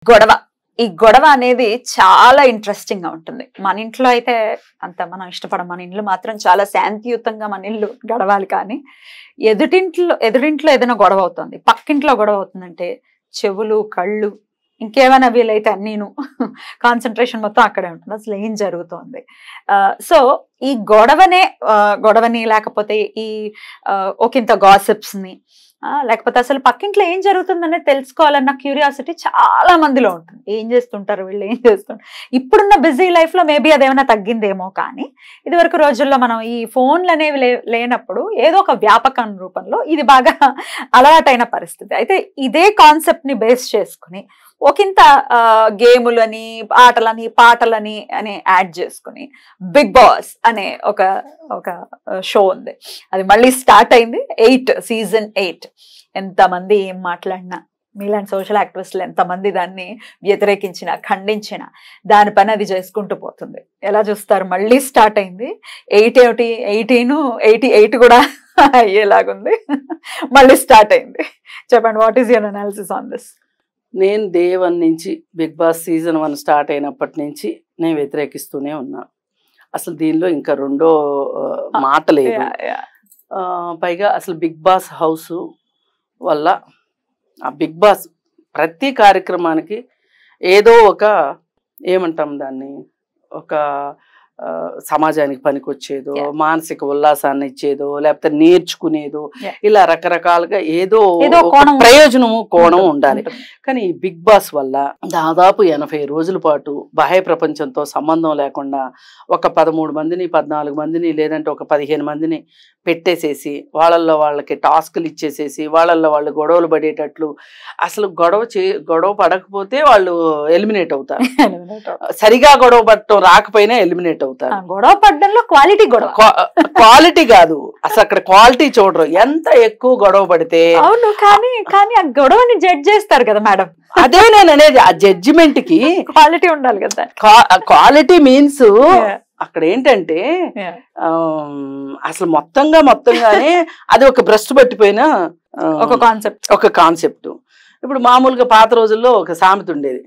గొడవ. ఈ గొడవ అనేది చాలా ఇంట్రెస్టింగ్ గా ఉంటుంది. మన ఇంట్లో అయితే అంత మనం ఇష్టపడం. మన ఇంట్లో మాత్రం చాలా శాంతియుతంగా మన ఇల్లు గడవాలి. కానీ ఎదురింట్లో ఏదైనా గొడవ అవుతుంది, పక్కింట్లో గొడవ అవుతుందంటే చెవులు, కళ్ళు, ఇంకేమైనా వీలైతే అన్నీను కాన్సన్ట్రేషన్ మొత్తం అక్కడే ఉంటుంది. అసలు ఏం జరుగుతోంది? సో ఈ గొడవని లేకపోతే ఈ ఒకంత గాసిప్స్ ని లేకపోతే అసలు పక్కింట్లో ఏం జరుగుతుందనేది తెలుసుకోవాలన్న క్యూరియాసిటీ చాలా మందిలో ఉంటుంది. ఏం చేస్తుంటారు వీళ్ళు, ఏం చేస్తుంటారు? ఇప్పుడున్న బిజీ లైఫ్ లో మేబీ అదేమైనా తగ్గిందేమో. కానీ ఇదివరకు రోజుల్లో మనం ఈ ఫోన్లు అనేవి లేనప్పుడు ఏదో ఒక వ్యాపకం రూపంలో ఇది బాగా అలవాటైన పరిస్థితి. అయితే ఇదే కాన్సెప్ట్ ని బేస్ చేసుకుని ఒకంత గేములని, ఆటలని, పాటలని అని యాడ్ చేసుకుని బిగ్ బాస్ అనే ఒక షో ఉంది. అది మళ్ళీ స్టార్ట్ అయింది. సీజన్ 8. ఎంతమంది ఏం మాట్లాడినా, మీలాంటి సోషల్ యాక్టివిస్టులు ఎంతమంది దాన్ని వ్యతిరేకించినా, ఖండించినా దాని పని అది చేసుకుంటూ పోతుంది. ఎలా చూస్తారు? మళ్ళీ స్టార్ట్ అయింది. 88 కూడా అయ్యేలాగుంది. మళ్ళీ స్టార్ట్ అయింది. చెప్పండి, what is your analysis on this? నేను డే 1 నుంచి బిగ్ బాస్ సీజన్ 1 స్టార్ట్ అయినప్పటి నుంచి నేను వ్యతిరేకిస్తూనే ఉన్నా. అసలు దీనిలో ఇంకా రెండో మాట లేదు. పైగా అసలు బిగ్ బాస్ హౌస్ వల్ల ఆ బిగ్ బాస్ ప్రతి కార్యక్రమానికి ఏదో ఒక ఏమంటాం దాన్ని, ఒక సమాజానికి పనికొచ్చేదో, మానసిక ఉల్లాసాన్ని ఇచ్చేదో, లేకపోతే నేర్చుకునేదో, ఇలా రకరకాలుగా ఏదో ప్రయోజనము కోణం ఉండాలి. కానీ ఈ బిగ్ బాస్ వల్ల దాదాపు 80 రోజుల పాటు బాహ్య ప్రపంచంతో సంబంధం లేకుండా ఒక 13 మందిని, 14 మందిని, లేదంటే ఒక 15 మందిని పెట్టేసేసి వాళ్ళల్లో వాళ్ళకి టాస్కులు ఇచ్చేసేసి వాళ్ళల్లో వాళ్ళు గొడవలు పడేటట్లు, అసలు గొడవ పడకపోతే వాళ్ళు ఎలిమినేట్ అవుతారు. సరిగా గొడవ పడటం రాకపోయినా ఎలిమినేట్ అవుతారు. గొడవ పడడంలో క్వాలిటీ కాదు, అసలు అక్కడ క్వాలిటీ చూడరు. ఎంత ఎక్కువ గొడవ పడితే. అవును, కానీ ఆ గొడవని జడ్జ్ చేస్తారు కదా మేడం. అదే నేను అనేది, ఆ జడ్జిమెంట్ కి క్వాలిటీ ఉండాలి కదా. క్వాలిటీ మీన్స్ అక్కడ ఏంటంటే అసలు మొత్తంగానే అది ఒక భ్రష్టు పట్టిపోయిన ఒక కాన్సెప్ట్. ఇప్పుడు మామూలుగా పాత రోజుల్లో ఒక సామెత ఉండేది,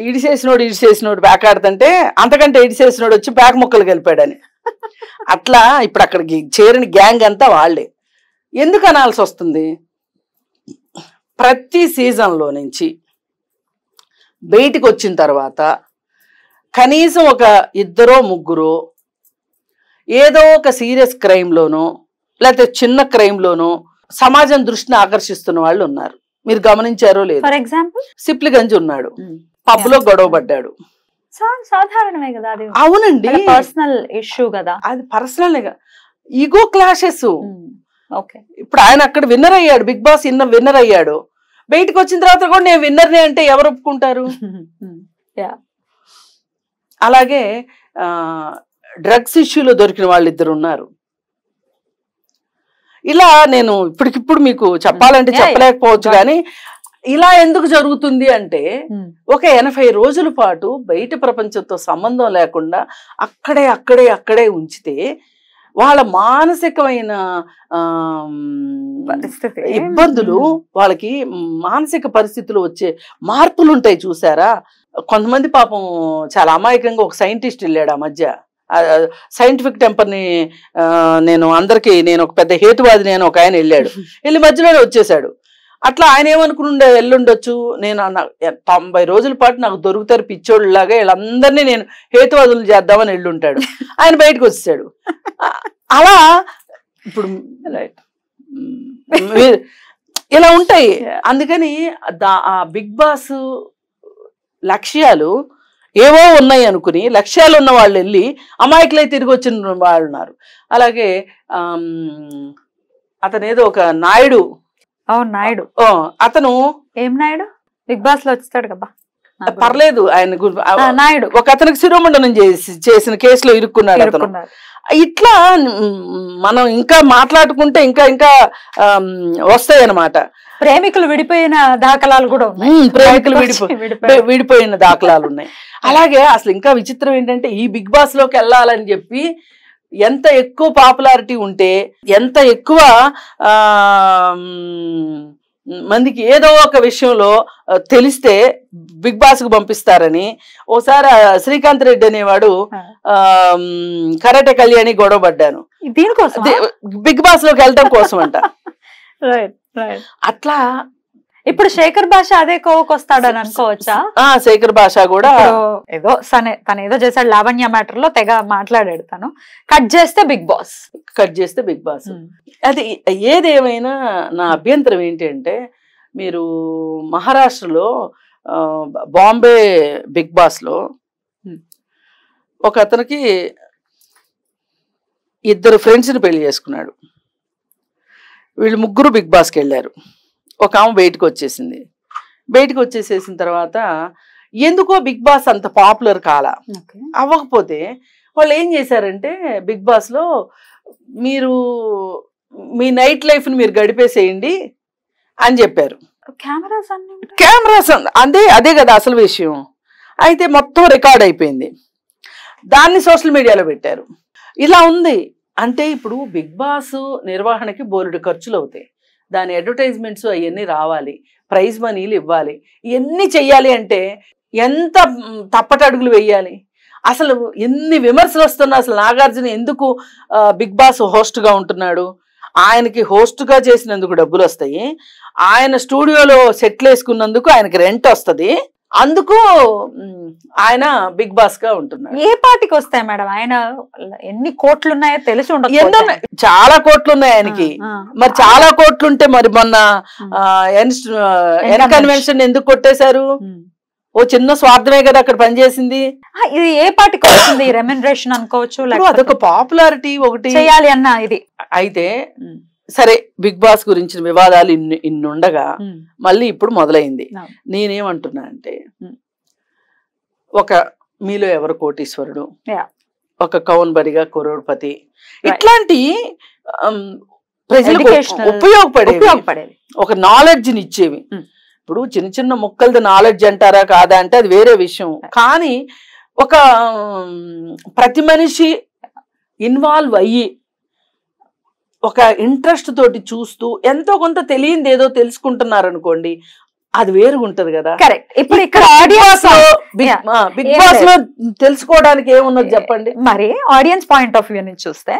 ఇడిసేసినోడు పేకాడుతుంటే అంతకంటే ఇడిసేసినోడు వచ్చి పేక ముక్కలు కలిపాడని. అట్లా ఇప్పుడు అక్కడికి చేరిన గ్యాంగ్ అంతా వాళ్ళే. ఎందుకు అనాల్సి వస్తుంది? ప్రతి సీజన్లో నుంచి బయటికి వచ్చిన తర్వాత కనీసం ఒక 2-3 ఏదో ఒక సీరియస్ క్రైమ్లోనో లేకపోతే చిన్న క్రైమ్లోనో సమాజం దృష్టిని ఆకర్షిస్తున్న వాళ్ళు ఉన్నారు. మీరు గమనించారో లేదు? ఫర్ ఎగ్జాంపుల్ సిప్లిగంజ్ ఉన్నాడు, పబ్ లో గొడవ పడ్డాడు. సాధారణమే కదా అది. అవునండి, పర్సనల్ ఇష్యూ కదా అది. Personal ego clashes. ఇప్పుడు ఆయన అక్కడ విన్నర్ అయ్యాడు, బిగ్ బాస్ విన్నర్ అయ్యాడు. బయటకు వచ్చిన తర్వాత కూడా నేను విన్నర్ని అంటే ఎవరు ఒప్పుకుంటారు? అలాగే డ్రగ్స్ ఇష్యూలో దొరికిన వాళ్ళిద్దరు ఉన్నారు. ఇలా నేను ఇప్పటికిప్పుడు మీకు చెప్పాలంటే చెప్పలేకపోవచ్చు. కానీ ఇలా ఎందుకు జరుగుతుంది అంటే ఒక 80 రోజుల పాటు బయట ప్రపంచంతో సంబంధం లేకుండా అక్కడే ఉంచితే వాళ్ళ మానసికమైన ఇబ్బందులు, వాళ్ళకి మానసిక పరిస్థితులు వచ్చే మార్పులు ఉంటాయి. చూసారా? కొంతమంది పాపం చాలా అమాయకంగా ఒక సైంటిస్ట్ వెళ్ళాడు ఆ మధ్య. సైంటిఫిక్ టెంపర్ని నేను ఒక పెద్ద హేతువాది నేను ఒక ఆయన వెళ్ళాడు, వెళ్ళి మధ్యలోనే వచ్చేసాడు. అట్లా ఆయన ఏమనుకుని వెళ్ళుండొచ్చు, నేను 90 రోజుల పాటు నాకు దొరుకుతారు పిచ్చోళ్ళలాగా వీళ్ళందరినీ నేను హేతువాదులు చేద్దామని వెళ్ళుంటాడు. ఆయన బయటకు వచ్చేసాడు. అలా ఇప్పుడు ఇలా ఉంటాయి. అందుకని ఆ బిగ్ బాస్ లక్ష్యాలు ఏవో ఉన్నాయి అనుకుని లక్ష్యాలు ఉన్న వాళ్ళు వెళ్ళి అమాయకులై తిరిగి వచ్చిన వాళ్ళు ఉన్నారు. అలాగే అతను ఏదో ఒక నాయుడు, అతను ఏం నాయుడు బిగ్ బాస్ లో వచ్చాడు కదా, పర్లేదు. ఆయన నాయుడు ఒక అతనికి శిరోమండనం చేసిన కేసులో ఇరుక్కున్నాడు అతను. ఇట్లా మనం ఇంకా మాట్లాడుకుంటే ఇంకా వస్తాయి అన్నమాట. ప్రేమికులు విడిపోయిన దాఖలాలు కూడా ఉన్నాయి. ప్రేమికులు విడిపోయిన దాఖలాలు ఉన్నాయి. అలాగే అసలు ఇంకా విచిత్రం ఏంటంటే ఈ బిగ్ బాస్ లోకి వెళ్ళాలని చెప్పి ఎంత ఎక్కువ పాపులారిటీ ఉంటే, ఎంత ఎక్కువ మందికి ఏదో ఒక విషయంలో తెలిస్తే బిగ్ బాస్ కు పంపిస్తారని, ఓసారి శ్రీకాంత్ రెడ్డి అనేవాడు కరాటే కళ్యాణి గొడవ పడ్డాను దీనికోసం, బిగ్ బాస్ లోకి వెళ్ళడం కోసం అంట. అట్లా ఇప్పుడు శేఖర్ భాష అదే కోవకొస్తాడని అనుకోవచ్చా? శేఖర్ భాష కూడా ఏదో తను ఏదో చేశాడు లావణ్య మ్యాటర్ లో తెగ మాట్లాడాడు, తను కట్ చేస్తే బిగ్ బాస్. అది ఏదేమైనా నా అభ్యంతరం ఏంటి అంటే, మీరు మహారాష్ట్రలో బాంబే బిగ్ బాస్ లో ఒక అతనికి 2 ఫ్రెండ్స్ని పెళ్లి చేసుకున్నాడు. వీళ్ళు 3 బిగ్ బాస్కి వెళ్ళారు. ఒక ఆమె బయటకు వచ్చేసేసిన తర్వాత ఎందుకో బిగ్ బాస్ అంత పాపులర్ అవ్వకపోతే వాళ్ళు ఏం చేశారంటే, బిగ్ బాస్లో మీరు మీ నైట్ లైఫ్ని మీరు గడిపేసేయండి అని చెప్పారు. కెమెరాస్ అదే కదా అసలు విషయం. అయితే మొత్తం రికార్డ్ అయిపోయింది, దాన్ని సోషల్ మీడియాలో పెట్టారు. ఇలా ఉంది అంటే ఇప్పుడు బిగ్ బాస్ నిర్వహణకి బోలెడు ఖర్చులు అవుతాయి, దాని అడ్వర్టైజ్మెంట్స్ అవన్నీ రావాలి, ప్రైజ్ మనీలు ఇవ్వాలి, ఇవన్నీ చెయ్యాలి అంటే ఎంత తప్పటడుగులు వెయ్యాలి. అసలు ఎన్ని విమర్శలు వస్తున్నా అసలు నాగార్జున ఎందుకు బిగ్ బాస్ హోస్ట్గా ఉంటున్నాడు? ఆయనకి హోస్ట్గా చేసినందుకు డబ్బులు వస్తాయి, ఆయన స్టూడియోలో సెట్లు వేసుకున్నందుకు ఆయనకి రెంట్ వస్తుంది, అందుకు ఆయన బిగ్ బాస్ గా ఉంటున్నారు. ఏ పార్టీకి వస్తాయి మేడం? ఆయన ఎన్ని కోట్లు ఉన్నాయో తెలిసి ఉండదు. చాలా కోట్లు ఉన్నాయి ఆయనకి. మరి చాలా కోట్లు ఉంటే మరి మొన్న ఎన్ కన్వెన్షన్ ఎందుకు కొట్టేశారు? ఓ చిన్న స్వార్థమే కదా అక్కడ పనిచేసింది. ఇది ఏ పార్టీకి వస్తుంది రెమ్యునరేషన్ అనుకోవచ్చు, అదొక పాపులారిటీ ఒకటి చేయాలి అన్న ఇది. అయితే సరే, బిగ్ బాస్ గురించిన వివాదాలు ఇన్ని ఉండగా మళ్ళీ ఇప్పుడు మొదలైంది. నేనేమంటున్నా అంటే, ఒక మీలో ఎవరు కోటీశ్వరుడు, ఒక కౌన్ బరిగా కరోడ్పతి, ఇట్లాంటి ప్రజలకు ఉపయోగపడేవి, ఒక నాలెడ్జ్ని ఇచ్చేవి. ఇప్పుడు చిన్న చిన్న ముక్కలది నాలెడ్జ్ అంటారా కాదా అంటే అది వేరే విషయం. కానీ ఒక ప్రతి మనిషి ఇన్వాల్వ్ అయ్యి ఒక ఇంట్రెస్ట్ తోటి చూస్తూ ఎంతో కొంత తెలియంది ఏదో తెలుసుకుంటున్నారు అనుకోండి, అది వేరుగుంటది కదా. కరెక్ట్. ఇప్పుడు ఇక్కడ బిగ్ బాస్ లో తెలుసుకోవడానికి ఏమున్నది చెప్పండి. మరి ఆడియన్స్ పాయింట్ ఆఫ్ వ్యూ నుంచి చూస్తే,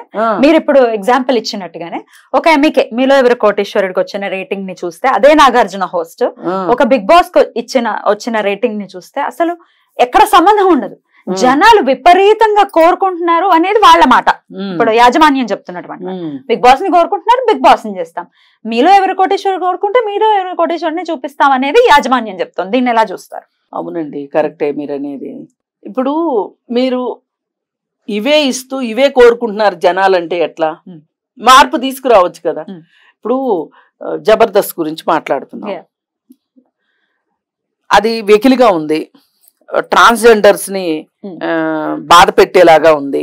మీరు ఇప్పుడు ఎగ్జాంపుల్ ఇచ్చినట్టుగానే ఒక ఎంఈకే మీలో ఎవరు కోటేశ్వరుడికి వచ్చిన రేటింగ్ ని చూస్తే, అదే నాగార్జున హోస్ట్ ఒక బిగ్ బాస్ వచ్చిన రేటింగ్ ని చూస్తే అసలు ఎక్కడ సంబంధం ఉండదు. జనాలు విపరీతంగా కోరుకుంటున్నారు అనేది వాళ్ళ మాట. ఇప్పుడు యాజమాన్యం చెప్తున్నటువంటి బిగ్ బాస్ ని కోరుకుంటున్నారు, బిగ్ బాస్ ని చేస్తాం. మీలో ఎవరు కోటేశ్వరుడు కోరుకుంటే మీలో ఎవరు కోటేశ్వరుని చూపిస్తాం అనేది యాజమాన్యం చెప్తుంది. దీన్ని ఎలా చూస్తారు? అవునండి, కరెక్టే మీరు అనేది. ఇప్పుడు మీరు ఇవే ఇస్తూ ఇవే కోరుకుంటున్నారు జనాలంటే ఎట్లా? మార్పు తీసుకురావచ్చు కదా. ఇప్పుడు జబర్దస్త్ గురించి మాట్లాడుతున్నాం, అది వెకిలిగా ఉంది, ట్రాన్స్జెండర్స్ ని బాధ పెట్టేలాగా ఉంది.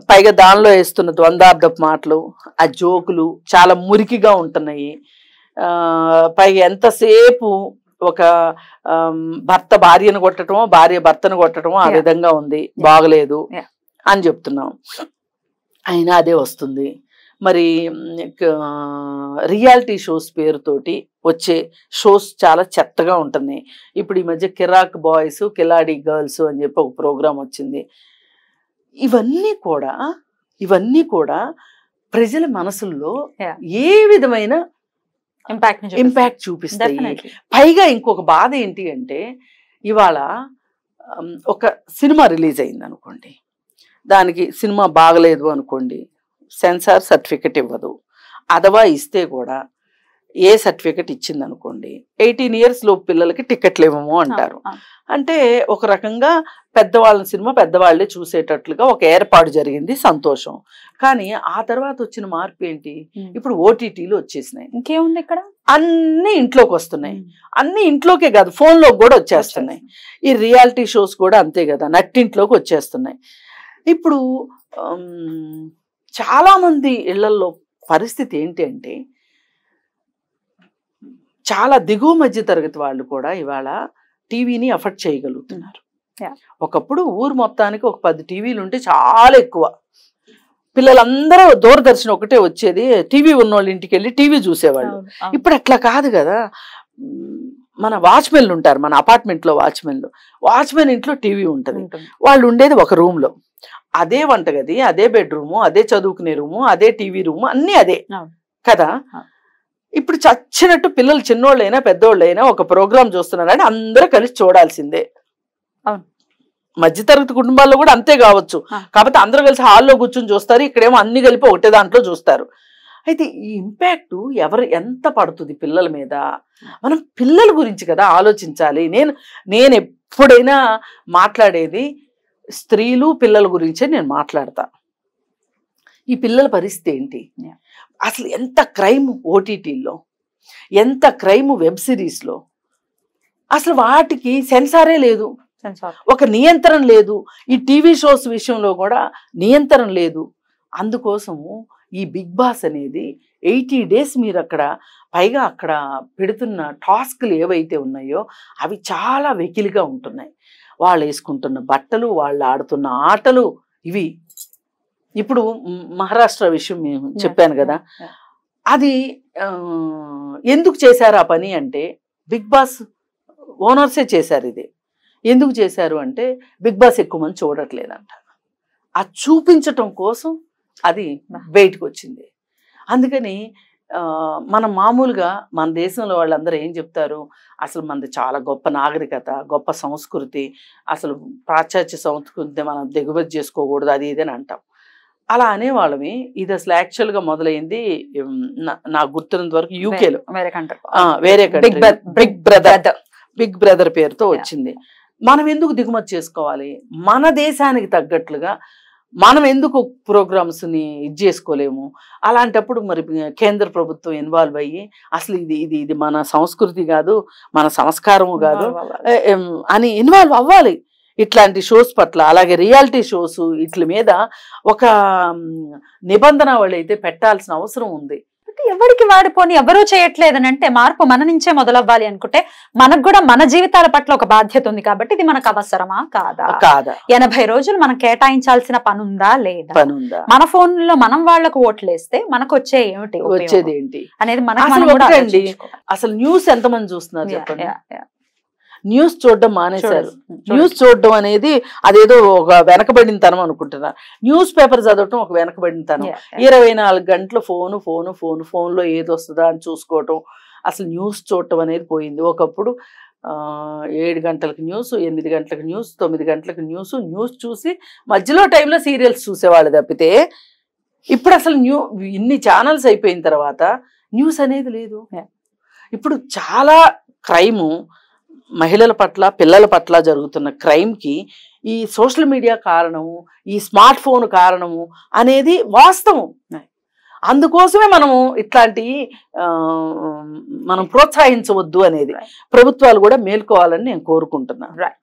పైగా దానిలో వేస్తున్న ద్వంద్వార్థపు మాటలు, ఆ జోకులు చాలా మురికిగా ఉంటున్నాయి. పైగా ఎంతసేపు ఒక భర్త భార్యను కొట్టడమో, భార్య భర్తను కొట్టడమో ఆ విధంగా ఉంది, బాగలేదు అని చెప్తున్నాం. అయినా అదే వస్తుంది. మరి రియాలిటీ షోస్ పేరుతోటి వచ్చే షోస్ చాలా చెత్తగా ఉంటున్నాయి. ఇప్పుడు ఈ మధ్య కిరాక్ బాయ్స్, కిలాడి గర్ల్స్ అని చెప్పి ఒక ప్రోగ్రాం వచ్చింది. ఇవన్నీ కూడా ప్రజల మనసుల్లో ఏ విధమైన ఇంపాక్ట్ చూపిస్తాయి. పైగా ఇంకొక బాధ ఏంటి అంటే, ఇవాళ ఒక సినిమా రిలీజ్ అయింది అనుకోండి, దానికి సినిమా బాగలేదు అనుకోండి, సెన్సార్ సర్టిఫికెట్ ఇవ్వదు. అథవా ఇస్తే కూడా ఏ సర్టిఫికెట్ ఇచ్చింది అనుకోండి, 18 years లోపు పిల్లలకి టికెట్లు ఇవ్వము అంటారు. అంటే ఒక రకంగా పెద్దవాళ్ళ సినిమా పెద్దవాళ్లే చూసేటట్లుగా ఒక ఏర్పాటు జరిగింది, సంతోషం. కానీ ఆ తర్వాత వచ్చిన మార్పు ఏంటి? ఇప్పుడు ఓటీటీలు వచ్చేసినాయి. ఇంకేముంది ఇక్కడ? అన్ని ఇంట్లోకి వస్తున్నాయి. అన్ని ఇంట్లోకే కాదు, ఫోన్లోకి కూడా వచ్చేస్తున్నాయి. ఈ రియాలిటీ షోస్ కూడా అంతే కదా, నట్టింట్లోకి వచ్చేస్తున్నాయి. ఇప్పుడు చాలా మంది ఇళ్లలో పరిస్థితి ఏంటి అంటే, చాలా దిగువ మధ్య తరగతి వాళ్ళు కూడా ఇవాళ టీవీని అఫోర్డ్ చేయగలుగుతున్నారు. ఒకప్పుడు ఊరు మొత్తానికి ఒక 10 టీవీలు ఉంటే చాలా ఎక్కువ, పిల్లలందరూ దూరదర్శన్ ఒకటే వచ్చేది, టీవీ ఉన్నోళ్ళ ఇంటికి వెళ్ళి టీవీ చూసేవాళ్ళు. ఇప్పుడు అట్లా కాదు కదా. మన వాచ్మెన్లు ఉంటారు, మన అపార్ట్మెంట్ లో వాచ్మెన్ ఇంట్లో టీవీ ఉంటుంది. వాళ్ళు ఉండేది ఒక రూమ్ లో, అదే వంటగది, అదే బెడ్రూము, అదే చదువుకునే రూము, అదే టీవీ రూము, అన్ని అదే కదా. ఇప్పుడు చచ్చినట్టు పిల్లలు చిన్నోళ్ళైనా పెద్దోళ్ళైనా ఒక ప్రోగ్రామ్ చూస్తున్నారంటే అందరూ కలిసి చూడాల్సిందే. మధ్యతరగతి కుటుంబాల్లో కూడా అంతే కావచ్చు, కాకపోతే అందరూ కలిసి హాల్లో కూర్చొని చూస్తారు, ఇక్కడేమో అన్ని కలిపి ఒకటే దాంట్లో చూస్తారు. అయితే ఈ ఇంపాక్ట్ ఎంత పడుతుంది పిల్లల మీద? మనం పిల్లల గురించి కదా ఆలోచించాలి. నేను ఎప్పుడైనా మాట్లాడేది స్త్రీలు పిల్లల గురించే నేను మాట్లాడతా. ఈ పిల్లల పరిస్థితి ఏంటి అసలు? ఎంత క్రైమ్ ఓటీటీల్లో, ఎంత క్రైమ్ వెబ్ సిరీస్లో, అసలు వాటికి సెన్సారే లేదు, ఒక నియంత్రణ లేదు. ఈ టీవీ షోస్ విషయంలో కూడా నియంత్రణ లేదు. అందుకోసము ఈ బిగ్ బాస్ అనేది 80 days మీరు పైగా అక్కడ పెడుతున్న టాస్క్లు ఏవైతే ఉన్నాయో అవి చాలా వెకిలిగా ఉంటున్నాయి. వాళ్ళు వేసుకుంటున్న బట్టలు, వాళ్ళు ఆడుతున్న ఆటలు ఇవి. ఇప్పుడు మహారాష్ట్ర విషయం మేము చెప్పాను కదా, అది ఎందుకు చేశారు ఆ పని అంటే బిగ్ బాస్ ఓనర్సే చేశారు. ఇది ఎందుకు చేశారు అంటే బిగ్ బాస్ ఎక్కువ మంది చూడట్లేదంట, అది చూపించటం కోసం అది బయటకు వచ్చింది. అందుకని మనం మామూలుగా మన దేశంలో వాళ్ళందరూ ఏం చెప్తారు, అసలు మనది చాలా గొప్ప నాగరికత, గొప్ప సంస్కృతి, అసలు పాశ్చాత్య సంస్కృతి మనం దిగుమతి చేసుకోకూడదు, అది ఇదని అంటాం. అలా అనేవాళ్ళవి. ఇది అసలు యాక్చువల్గా మొదలైంది నాకు గుర్తున్నంత వరకు యూకేలో, వేరే కంట్రీ, బిగ్ బ్రదర్ పేరుతో వచ్చింది. మనం ఎందుకు దిగుమతి చేసుకోవాలి? మన దేశానికి తగ్గట్లుగా మనం ఎందుకు ప్రోగ్రామ్స్ని ఇది చేసుకోలేము? అలాంటప్పుడు మరి కేంద్ర ప్రభుత్వం ఇన్వాల్వ్ అయ్యి అసలు ఇది మన సంస్కృతి కాదు, మన సంస్కారము కాదు అని ఇన్వాల్వ్ అవ్వాలి ఇట్లాంటి షోస్ పట్ల. అలాగే రియాలిటీ షోస్ వీటి మీద ఒక నిబంధన వాళ్ళైతే పెట్టాల్సిన అవసరం ఉంది. ఎవరికి వాడిపోని ఎవరూ చేయట్లేదని అంటే మార్పు మన నుంచే మొదలవ్వాలి అనుకుంటే మనకు కూడా మన జీవితాల పట్ల ఒక బాధ్యత ఉంది. కాబట్టి ఇది మనకు అవసరమా కాదా? 80 రోజులు మనం కేటాయించాల్సిన పని ఉందా లేదా? మన ఫోన్ లో మనం వాళ్లకు ఓట్లేస్తే మనకు వచ్చేది ఏంటి అనేది మనకి. అసలు న్యూస్ ఎంతమంది చూస్తున్నారు చెప్పండి? న్యూస్ చూడడం మానేశారు. న్యూస్ చూడడం అనేది అదేదో ఒక వెనకబడిన తనం అనుకుంటున్నారు. న్యూస్ పేపర్ చదవటం ఒక వెనకబడిన తనం. 24 గంటలు ఫోన్లో ఏది వస్తుందా అని చూసుకోవటం. అసలు న్యూస్ చూడటం అనేది పోయింది. ఒకప్పుడు 7 గంటలకు న్యూస్, 8 గంటలకు న్యూస్, 9 గంటలకు న్యూస్ చూసి మధ్యలో టైంలో సీరియల్స్ చూసేవాళ్ళు తప్పితే ఇప్పుడు అసలు ఇన్ని ఛానల్స్ అయిపోయిన తర్వాత న్యూస్ అనేది లేదు. ఇప్పుడు చాలా క్రైము మహిళల పట్ల, పిల్లల పట్ల జరుగుతున్న క్రైమ్కి ఈ సోషల్ మీడియా కారణము, ఈ స్మార్ట్ ఫోన్ కారణము అనేది వాస్తవం. అందుకోసమే మనము ఇట్లాంటి మనం ప్రోత్సహించవద్దు అనేది ప్రభుత్వాలు కూడా మేల్కోవాలని నేను కోరుకుంటున్నాను.